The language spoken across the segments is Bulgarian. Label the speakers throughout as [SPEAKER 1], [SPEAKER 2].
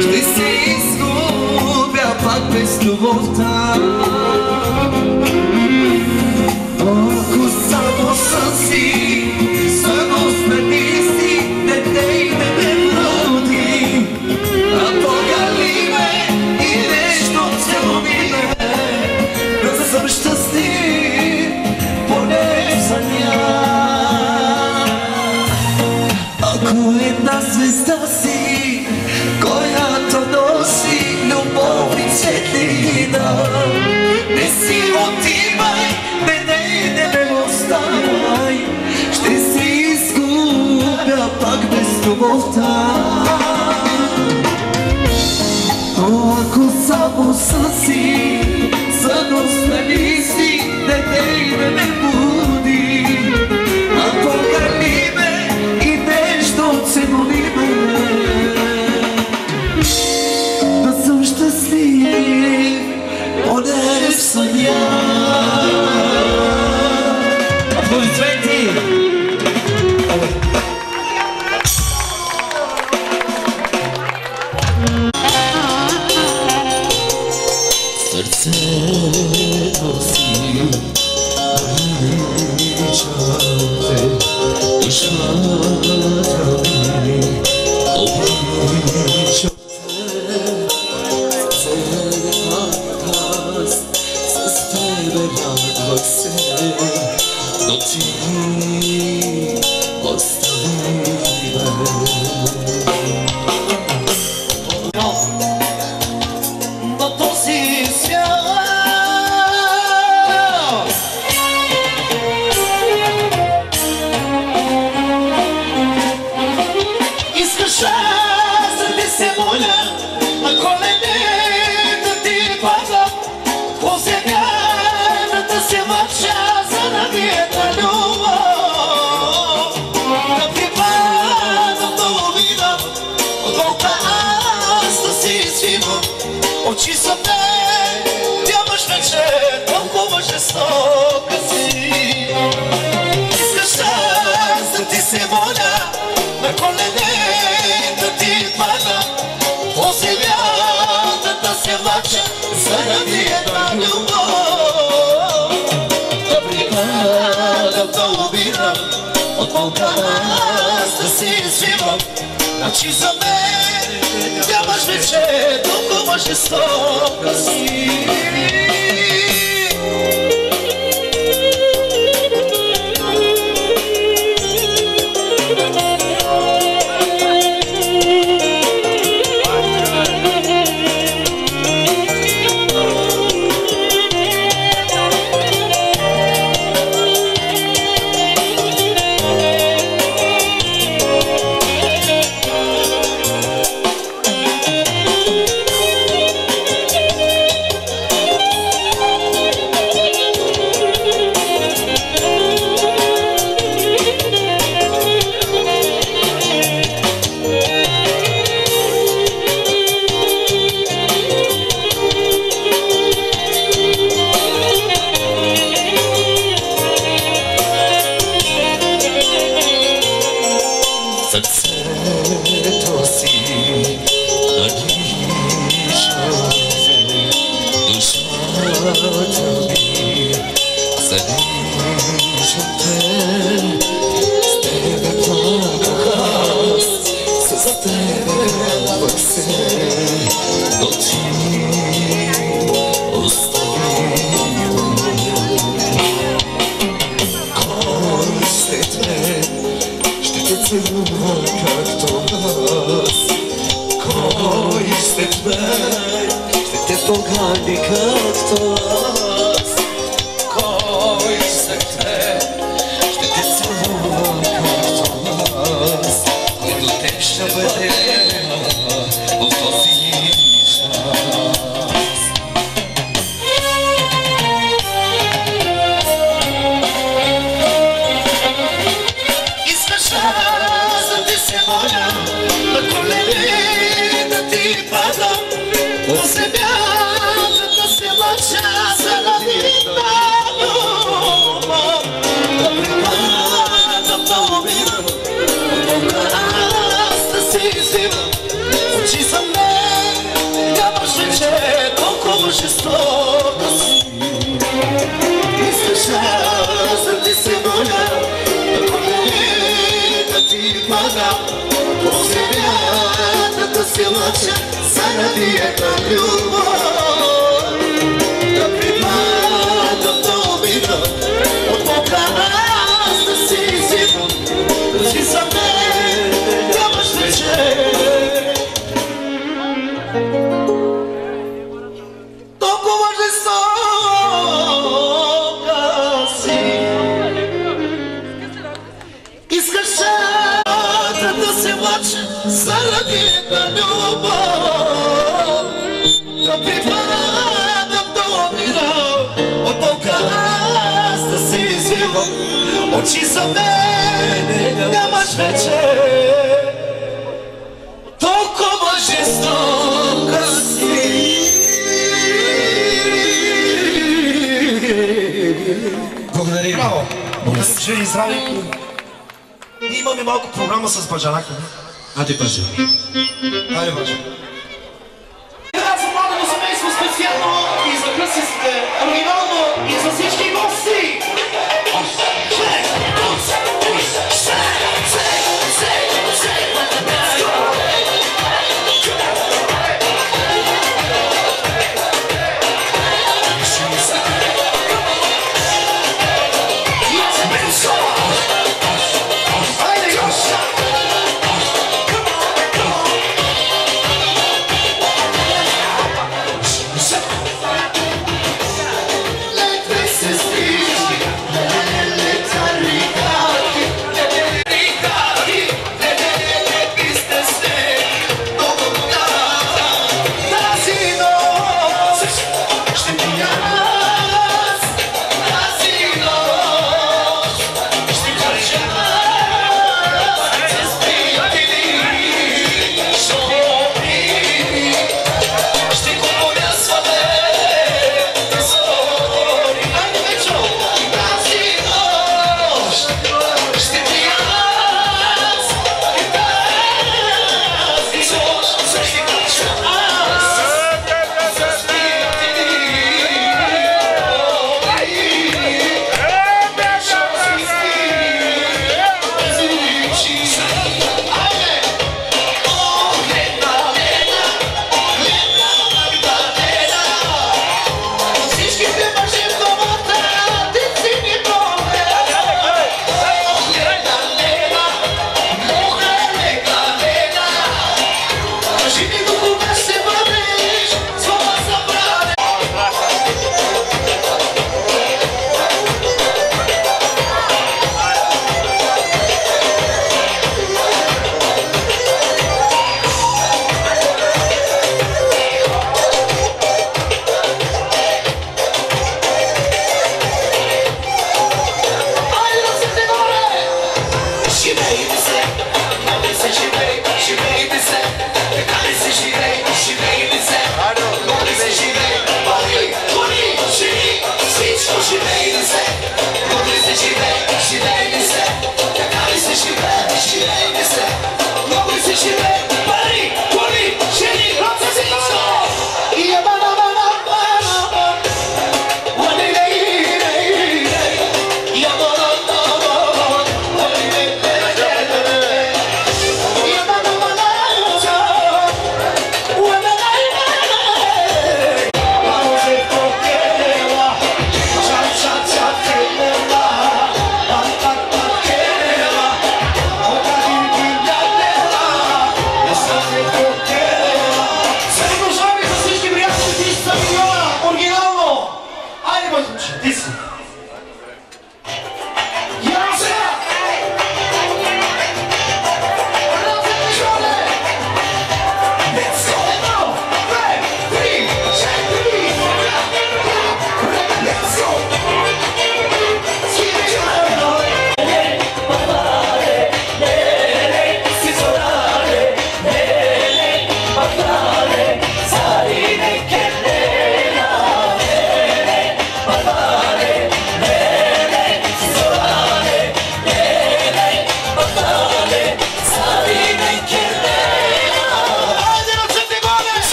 [SPEAKER 1] ще се изгубя пак без любовта. Ако само сън си, сън осмени си, дете и не ме вроди, а погали ме и нещо целуни ме, да съм щастлив, поне в съня. Ако една звезда си, която носи любов и светлина, не си отивай, не ме оставай, ще се изгубя пак без любовта. Но ако само сън си, сън осмени си, дете и не ме буди, а погали ме и нещо целуни ме, да съм щастлив, поне в съня. Аплодисменти! Сърцето си наричате, душата ми обичате. Аз с тебе радвах се, но ти остави на този свят. Искаш аз да ти се моля, на колене да ти падам, по земята се мъча заради една любов. Да припадам, да обидам, от болта аз да си извивам. Очи са те, нямаш вече толкова жестока си. Искаш аз да ти се моля, на колене да ти падам, по земята се мъча заради една любов. Да припадам, да обидам, от болка аз да си извивам. Значи за мен нямаш вече толкова жестока си. Сърцето си наричате, душата ми заричате. С тебе плаках аз, с тебе радвах се, но ти остави ме. Кой след мен ще те целува както аз? Кой след мен ще те погани както аз? Кой след мен ще те целува както аз? Кой до теб ще бъде в този час? Искаш аз да ти се моля, на колене да ти падам, по земята се мъча заради една любов. Да припадам, да обидам, от болка аз да си извивам. Очи за мен вече толкова жестока си. Искаш аз да ти се моля, да колени да ти пада, по земята да се лъча заради една любов. Да припадам до обида, от Бога аз да си изимам, да си за мен нямаш вече. Толкова жестока си. Искаш да се влача заради една любов. Да припадам до обида, от Бога аз да се извивам. Очи за мен нямаш вече. Толкова жестока си.
[SPEAKER 2] Благодаря.
[SPEAKER 3] Браво! Живи и здрави! Ние имаме малко програма с Баджанака.
[SPEAKER 2] Аде, Баджа.
[SPEAKER 3] Айде, Баджа.
[SPEAKER 1] Това за младото семейство специално и за късите оригинално и за всички гости!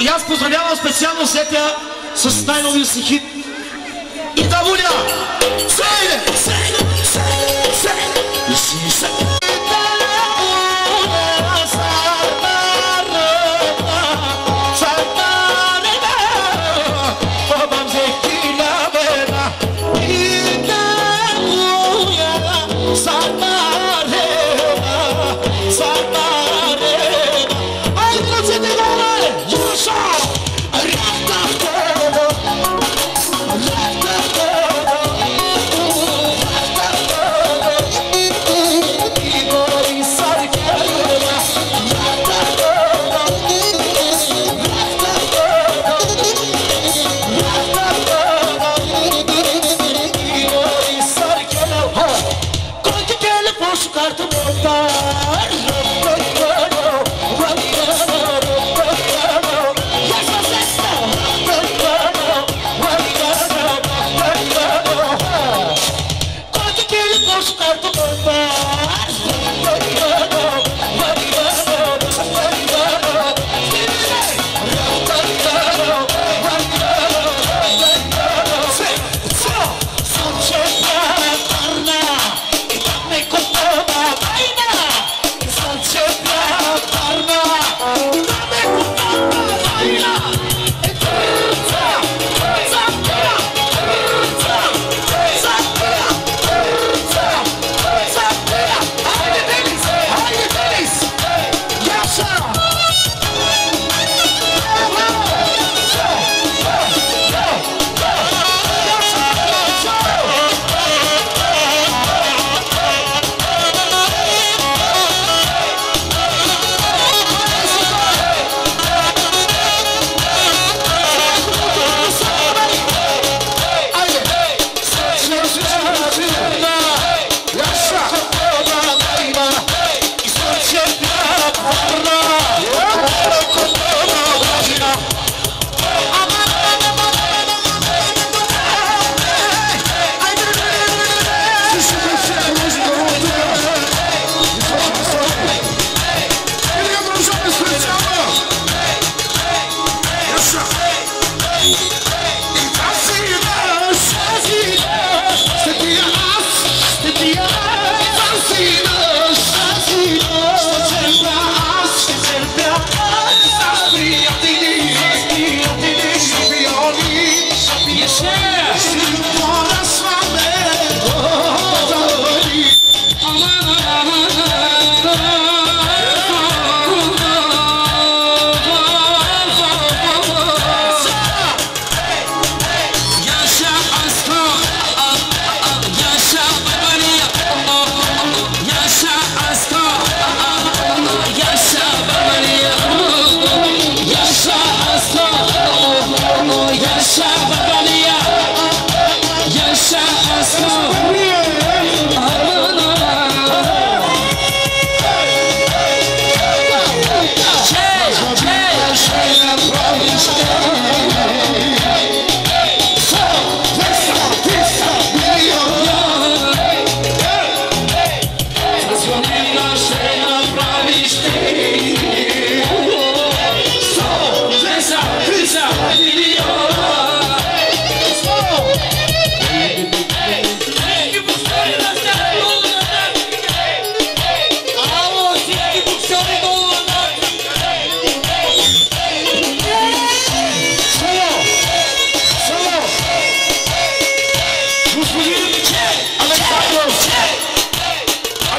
[SPEAKER 3] И аз поздравявам специално Сетя с най-новия си хит. И да воля!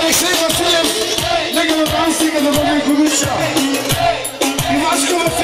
[SPEAKER 4] Алексей Васильев, нека да вам стига да бъде комисия. И Васко